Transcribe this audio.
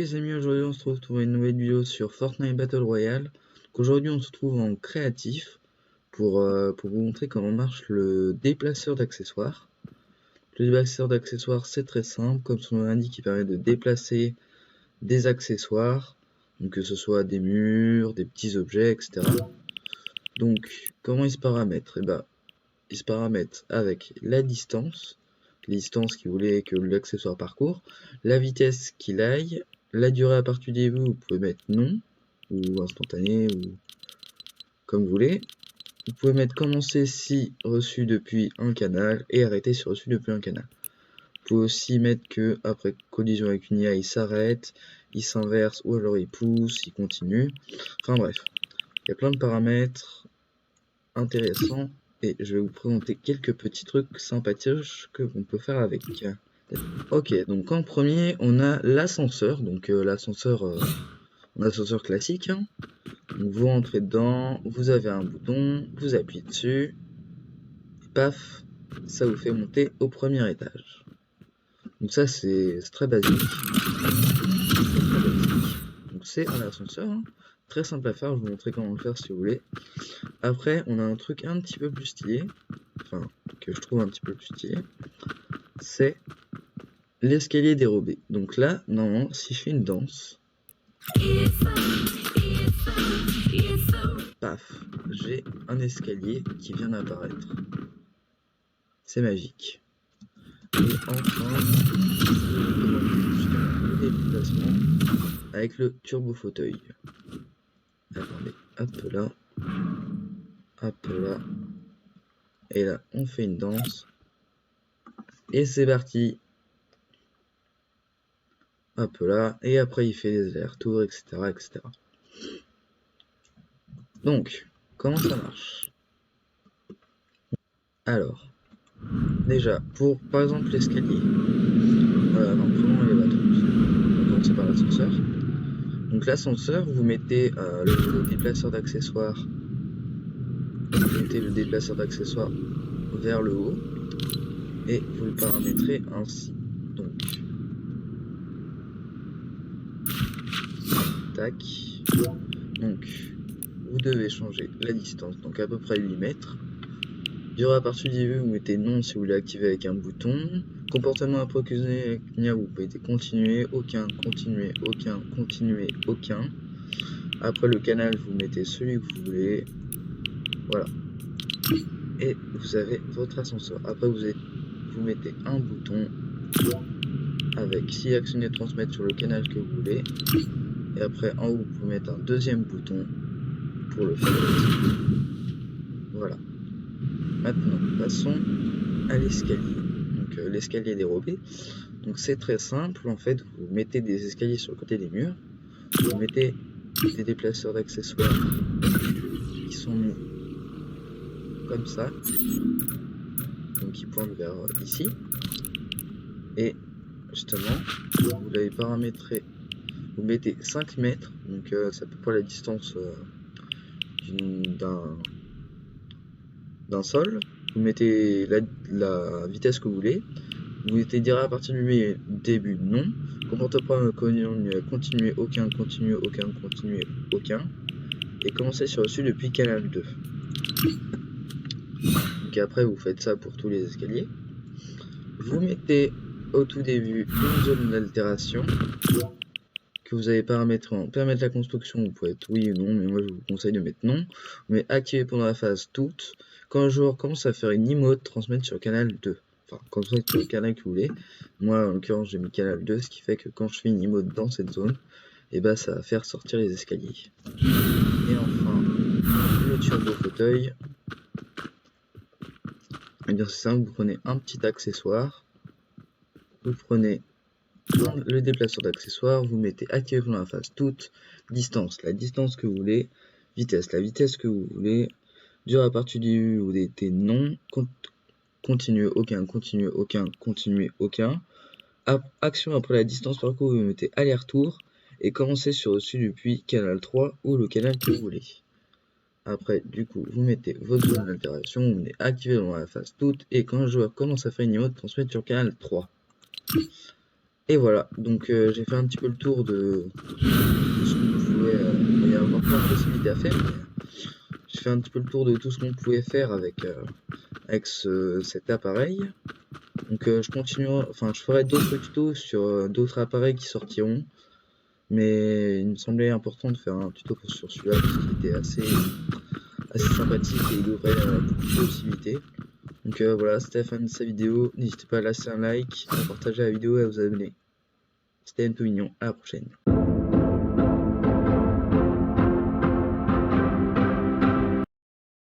les amis, aujourd'hui on se retrouve pour une nouvelle vidéo sur Fortnite Battle Royale. Aujourd'hui on se trouve en créatif pour vous montrer comment marche le déplaceur d'accessoires. Le déplaceur d'accessoires c'est très simple, comme son nom l'indique, il permet de déplacer des accessoires, donc que ce soit des murs, des petits objets, etc. Donc comment il se paramètre? Il se paramètre avec la distance qu'il voulait que l'accessoire parcourt, la vitesse qu'il aille, la durée à partir des vues, vous pouvez mettre non, ou instantané, ou comme vous voulez. Vous pouvez mettre commencer si reçu depuis un canal, et arrêter si reçu depuis un canal. Vous pouvez aussi mettre que après collision avec une IA, il s'arrête, il s'inverse, ou alors il pousse, il continue. Enfin bref, il y a plein de paramètres intéressants. Et je vais vous présenter quelques petits trucs sympathiques que l'on peut faire avec. Ok, donc en premier, on a l'ascenseur. Donc l'ascenseur classique. Hein. Donc vous rentrez dedans, vous avez un bouton, vous appuyez dessus, et paf, ça vous fait monter au premier étage. Donc ça c'est très basique. Donc c'est un ascenseur, hein. Très simple à faire, je vais vous montrer comment le faire si vous voulez. Après, on a un truc un petit peu plus stylé, enfin, que je trouve un petit peu plus stylé, c'est l'escalier dérobé. Donc là, normalement, si je fais une danse, paf, j'ai un escalier qui vient d'apparaître. C'est magique. Et enfin, le déplacement avec le turbo fauteuil. Attendez, hop là. Hop là. Et là, on fait une danse. Et c'est parti. Hop là. Et après, il fait des allers-retours, etc., etc. Donc, comment ça marche? Alors, déjà, pour par exemple l'escalier. Voilà, non, prenons les bateaux. On commence par l'ascenseur. Donc l'ascenseur, vous mettez le déplaceur d'accessoires. Vous mettez le déplaceur d'accessoires vers le haut et vous le paramétrez ainsi. Donc, tac. Donc, vous devez changer la distance, donc à peu près 8 mètres. Durée à partir du début, vous mettez non si vous voulez activer avec un bouton. Comportement à procurer avec l'IA, vous pouvez continuer, aucun, continuer, aucun, continuer, aucun. Après le canal, vous mettez celui que vous voulez. Voilà. Et vous avez votre ascenseur. Après, vous mettez un bouton avec si actionner transmettre sur le canal que vous voulez. Et après, en haut, vous pouvez mettre un deuxième bouton pour le faire. Voilà. Maintenant, passons à l'escalier. Donc, l'escalier dérobé. Donc, c'est très simple. En fait, vous mettez des escaliers sur le côté des murs. Vous mettez des déplaceurs d'accessoires qui sont mis comme ça. Donc, qui pointent vers ici. Et justement, vous l'avez paramétré. Vous mettez 5 mètres. Donc, c'est à peu près la distance d'un sol. Vous mettez la vitesse que vous voulez. Vous mettez dire à partir du début non. Comportement continuer aucun, continuer aucun, continuer aucun. Et commencez sur dessus depuis canal 2. Donc après vous faites ça pour tous les escaliers. Vous mettez au tout début une zone d'altération que vous avez paramétré en permettre la construction. Vous pouvez être oui ou non, mais moi je vous conseille de mettre non. Mais activer pendant la phase toute. Quand un joueur commence à faire une emote, transmettre sur canal 2. Enfin, transmettre sur le canal que vous voulez. Moi, en l'occurrence, j'ai mis canal 2, ce qui fait que quand je fais une emote dans cette zone, et bah ça va faire sortir les escaliers. Et enfin, le turbo fauteuil. Et bien c'est simple, vous prenez un petit accessoire. Vous prenez le déplaceur d'accessoires, vous mettez activer pendant la phase toute, distance, la distance que vous voulez, vitesse, la vitesse que vous voulez, durée à partir du vous mettez non, continuer aucun, continuer aucun, continuer aucun, action après la distance parcours, vous mettez aller-retour, et commencez sur dessus depuis canal 3 ou le canal que vous voulez. Après, du coup, vous mettez votre zone d'interaction, vous mettez activer dans la phase toute, et quand un joueur commence à faire une emote, transmettre sur canal 3. Et voilà, donc j'ai fait un petit peu le tour de ce qu'on pouvait. Il y a encore plein de possibilités à faire, mais j'ai fait un petit peu le tour de tout ce qu'on pouvait faire avec cet appareil. Donc je continuerai, enfin je ferai d'autres tutos sur d'autres appareils qui sortiront, mais il me semblait important de faire un tuto sur celui-là parce qu'il était assez sympathique et il ouvrait beaucoup de possibilités. Donc voilà, c'était la fin de cette vidéo. N'hésitez pas à lâcher un like, à partager la vidéo et à vous abonner. C'était Mignon, à la prochaine.